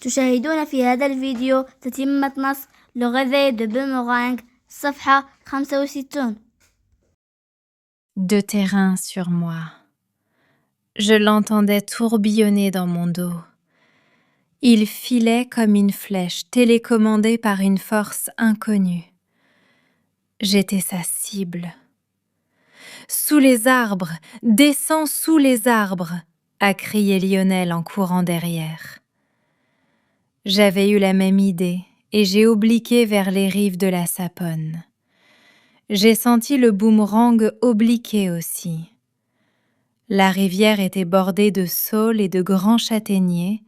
تشاهدون في هذا الفيديو تتمة نص Le réveil de Boomerang صفحة 65. De terrain sur moi. Je l'entendais tourbillonner dans mon dos. Il filait comme une flèche télécommandée par une force inconnue. J'étais sa cible. Sous les arbres, descends sous les arbres, a crié Lionel en courant derrière. J'avais eu la même idée et j'ai obliqué vers les rives de la Saponne. J'ai senti le boomerang obliquer aussi. La rivière était bordée de saules et de grands châtaigniers.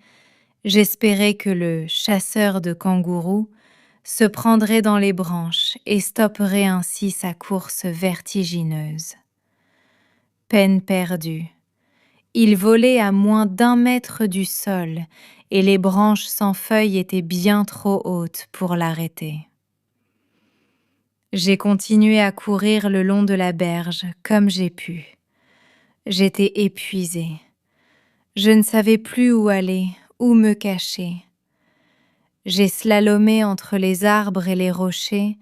J'espérais que le chasseur de kangourous se prendrait dans les branches et stopperait ainsi sa course vertigineuse. Peine perdue. Il volait à moins d'1 mètre du sol et les branches sans feuilles étaient bien trop hautes pour l'arrêter. J'ai continué à courir le long de la berge comme j'ai pu. J'étais épuisée. Je ne savais plus où aller, où me cacher. J'ai slalomé entre les arbres et les rochers,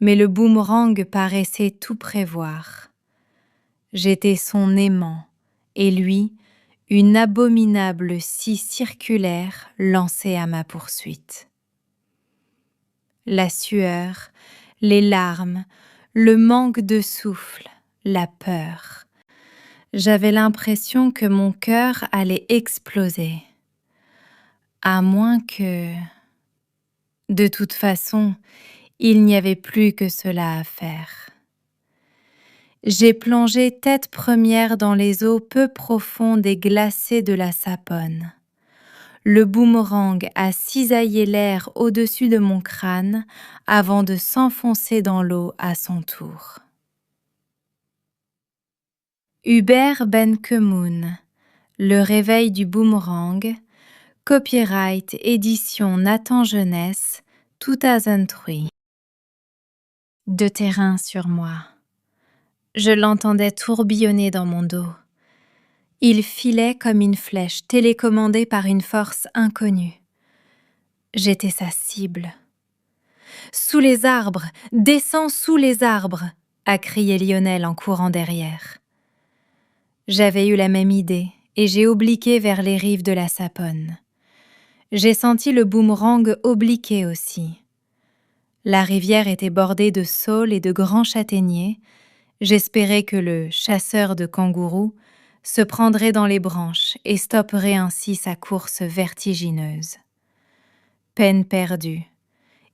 mais le boomerang paraissait tout prévoir. J'étais son aimant, et lui, une abominable scie circulaire lancée à ma poursuite. La sueur, les larmes, le manque de souffle, la peur. J'avais l'impression que mon cœur allait exploser. À moins que... De toute façon, il n'y avait plus que cela à faire. J'ai plongé tête première dans les eaux peu profondes et glacées de la Saponne. Le boomerang a cisaillé l'air au-dessus de mon crâne avant de s'enfoncer dans l'eau à son tour. Hubert Ben-Kemoun, Le réveil du boomerang, copyright édition Nathan Jeunesse, 2003. De terrain sur moi. Je l'entendais tourbillonner dans mon dos. Il filait comme une flèche télécommandée par une force inconnue. J'étais sa cible. Sous les arbres, descends sous les arbres, a crié Lionel en courant derrière. J'avais eu la même idée et j'ai obliqué vers les rives de la Saponne. J'ai senti le boomerang obliquer aussi. La rivière était bordée de saules et de grands châtaigniers. J'espérais que le chasseur de kangourous se prendrait dans les branches et stopperait ainsi sa course vertigineuse. Peine perdue.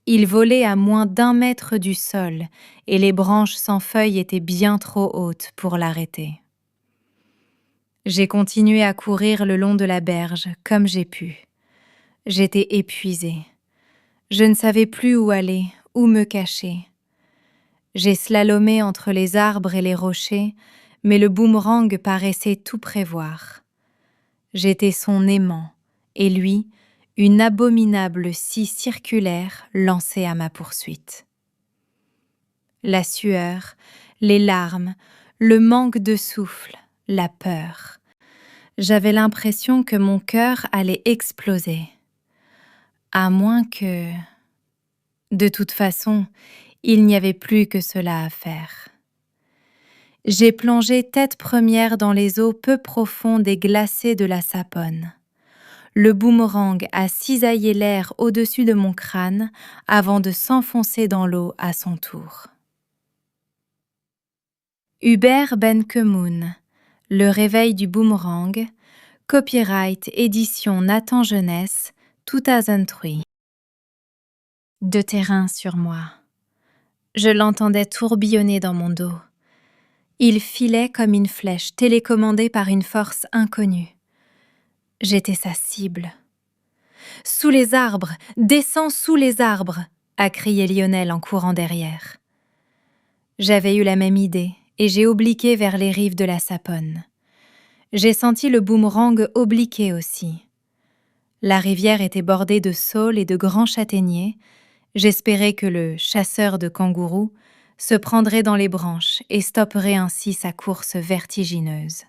Il volait à moins d'1 mètre du sol et les branches sans feuilles étaient bien trop hautes pour l'arrêter. J'ai continué à courir le long de la berge comme j'ai pu. J'étais épuisée. Je ne savais plus où aller, où me cacher. J'ai slalomé entre les arbres et les rochers, mais le boomerang paraissait tout prévoir. J'étais son aimant, et lui, une abominable scie circulaire lancée à ma poursuite. La sueur, les larmes, le manque de souffle, la peur. J'avais l'impression que mon cœur allait exploser. À moins que... De toute façon, il n'y avait plus que cela à faire. J'ai plongé tête première dans les eaux peu profondes et glacées de la Saponne. Le boomerang a cisaillé l'air au-dessus de mon crâne avant de s'enfoncer dans l'eau à son tour. Hubert Ben-Kemoun, Le réveil du boomerang, copyright édition Nathan Jeunesse, 2003. De terrain sur moi. Je l'entendais tourbillonner dans mon dos. Il filait comme une flèche télécommandée par une force inconnue. J'étais sa cible. Sous les arbres, descends sous les arbres, a crié Lionel en courant derrière. J'avais eu la même idée et j'ai obliqué vers les rives de la Saponne. J'ai senti le boomerang obliquer aussi. La rivière était bordée de saules et de grands châtaigniers. J'espérais que le chasseur de kangourous se prendrait dans les branches et stopperait ainsi sa course vertigineuse.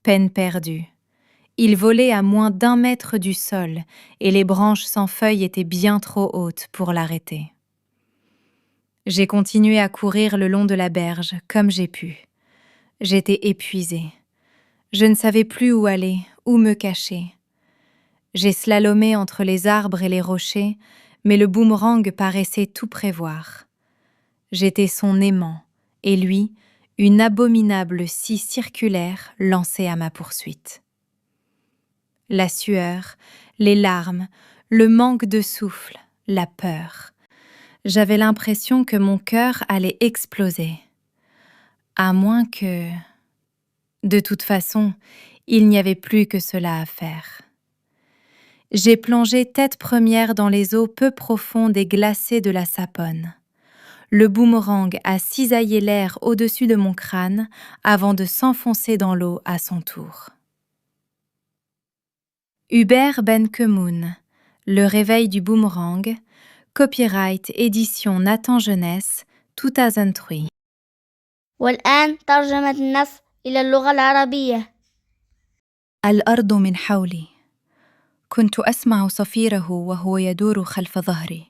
Peine perdue. Il volait à moins d'1 mètre du sol et les branches sans feuilles étaient bien trop hautes pour l'arrêter. J'ai continué à courir le long de la berge comme j'ai pu. J'étais épuisée. Je ne savais plus où aller, où me cacher. J'ai slalomé entre les arbres et les rochers, mais le boomerang paraissait tout prévoir. J'étais son aimant, et lui, une abominable scie circulaire lancée à ma poursuite. La sueur, les larmes, le manque de souffle, la peur. J'avais l'impression que mon cœur allait exploser. À moins que... De toute façon, il n'y avait plus que cela à faire. J'ai plongé tête première dans les eaux peu profondes et glacées de la Sapone. Le boomerang a cisaillé l'air au-dessus de mon crâne avant de s'enfoncer dans l'eau à son tour. Hubert Ben-Kemoun, Le réveil du boomerang, copyright édition Nathan Jeunesse, 2003. والآن ترجمة النص إلى اللغة العربية. الأرض من حولي. كنت أسمع صفيره وهو يدور خلف ظهري.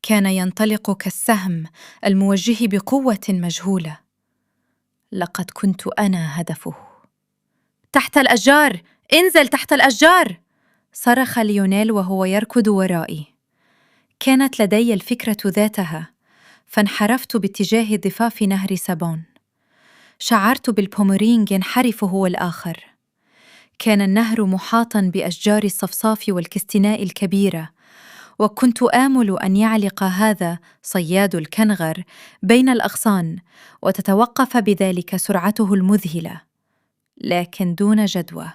كان ينطلق كالسهم الموجه بقوة مجهولة. لقد كنت أنا هدفه. تحت الأشجار! انزل تحت الأشجار! صرخ ليونيل وهو يركض ورائي. كانت لدي الفكرة ذاتها، فانحرفت باتجاه ضفاف نهر سابون. شعرت بالبومرينج ينحرف هو الآخر. كان النهر محاطاً بأشجار الصفصاف والكستناء الكبيرة، وكنت آمل أن يعلق هذا صياد الكنغر بين الأغصان وتتوقف بذلك سرعته المذهلة، لكن دون جدوى،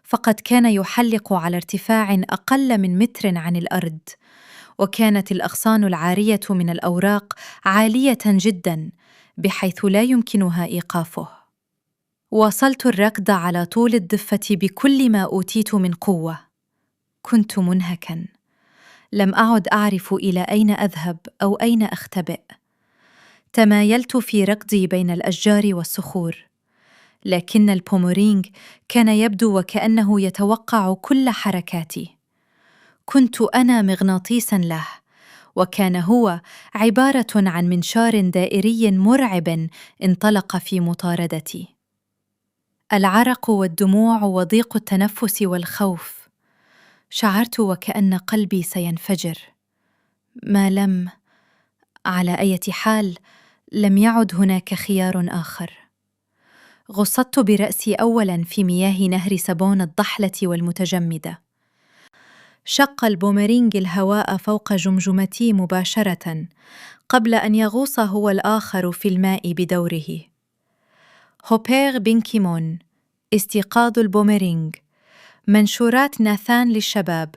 فقد كان يحلق على ارتفاع أقل من متر عن الأرض، وكانت الأغصان العارية من الأوراق عالية جداً بحيث لا يمكنها إيقافه. واصلت الركض على طول الضفة بكل ما أوتيت من قوة. كنت منهكاً. لم أعد أعرف إلى أين أذهب أو أين أختبئ. تمايلت في ركضي بين الأشجار والصخور، لكن البومرينج كان يبدو وكأنه يتوقع كل حركاتي. كنت أنا مغناطيساً له، وكان هو عبارة عن منشار دائري مرعب انطلق في مطاردتي. العرق والدموع وضيق التنفس والخوف. شعرت وكأن قلبي سينفجر. على أي حال لم يعد هناك خيار آخر. غصت برأسي أولاً في مياه نهر سابون الضحلة والمتجمدة. شق البومرينج الهواء فوق جمجمتي مباشرة قبل أن يغوص هو الآخر في الماء بدوره. هوبير بن-كيمون، استيقاظ البومرينج، منشورات ناثان للشباب،